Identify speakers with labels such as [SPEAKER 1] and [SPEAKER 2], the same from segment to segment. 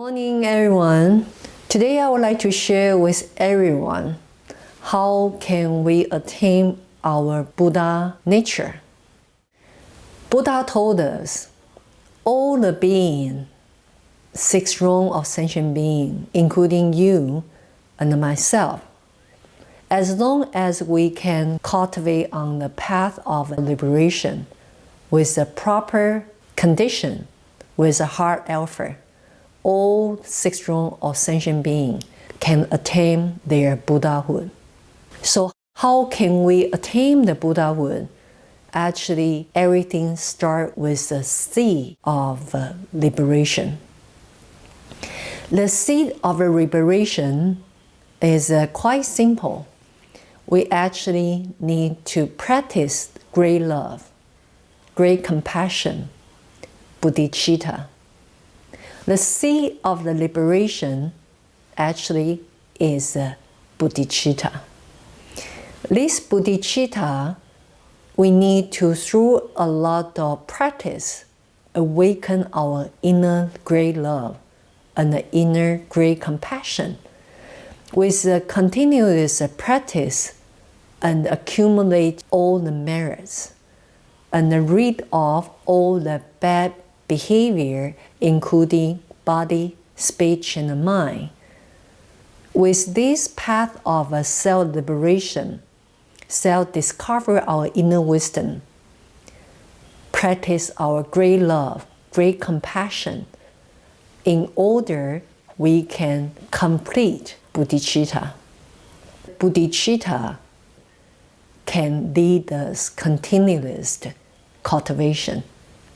[SPEAKER 1] Morning, everyone. Today I would like to share with everyone how can we attain our Buddha nature. Buddha told us all the beings, 6 realms of sentient beings, including you and myself, as long as we can cultivate on the path of liberation with the proper condition, with a heart effort, all 6 realms of sentient beings can attain their Buddhahood. So how can we attain the Buddhahood? Actually, everything starts with the seed of liberation. The seed of liberation is quite simple. We actually need to practice great love, great compassion, bodhicitta. The seed of the liberation actually is bodhicitta. This bodhicitta, we need to, through a lot of practice, awaken our inner great love and the inner great compassion. With the continuous practice and accumulate all the merits and rid off all the bad behavior, including body, speech, and mind. With this path of self-liberation, self-discover our inner wisdom, practice our great love, great compassion, in order we can complete bodhicitta. Bodhicitta can lead us continuous cultivation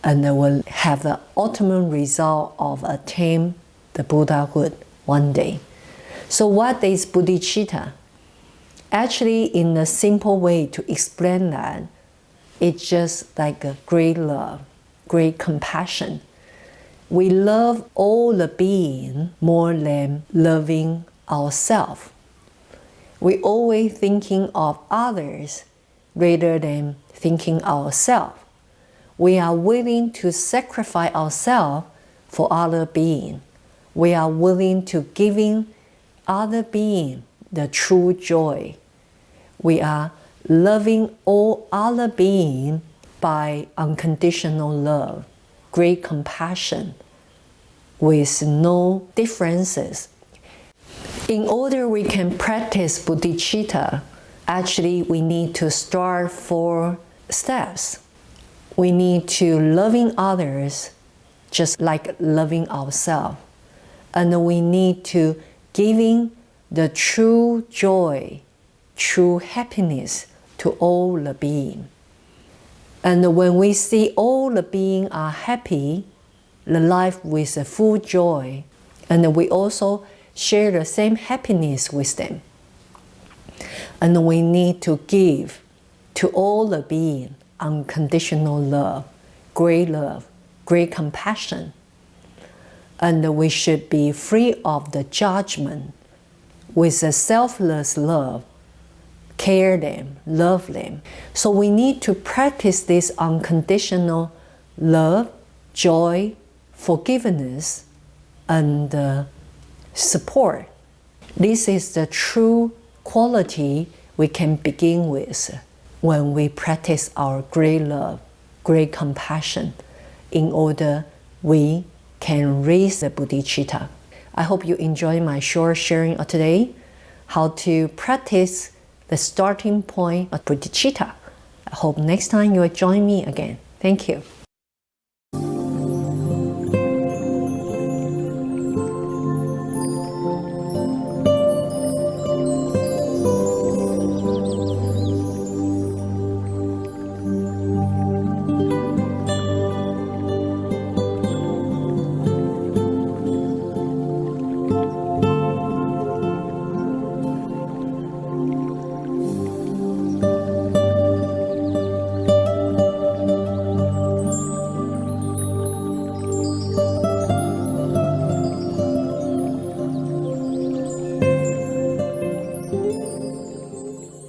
[SPEAKER 1] and will have the ultimate result of attain the Buddhahood one day. So what is bodhicitta? Actually, in a simple way to explain that, it's just like a great love, great compassion. We love all the beings more than loving ourselves. We always thinking of others rather than thinking ourselves. We are willing to sacrifice ourselves for other beings. We are willing to giving other beings the true joy. We are loving all other beings by unconditional love, great compassion, with no differences. In order we can practice bodhicitta, actually we need to start 4 steps. We need to loving others just like loving ourselves. And we need to giving the true joy, true happiness to all the beings. And when we see all the beings are happy, the life with a full joy, and we also share the same happiness with them. And we need to give to all the beings unconditional love, great compassion. And we should be free of the judgment with a selfless love, care them, love them. So we need to practice this unconditional love, joy, forgiveness, and support. This is the true quality we can begin with when we practice our great love, great compassion, in order we can raise the bodhicitta. I hope you enjoy my short sharing of today, how to practice the starting point of bodhicitta. I hope next time you will join me again. Thank you.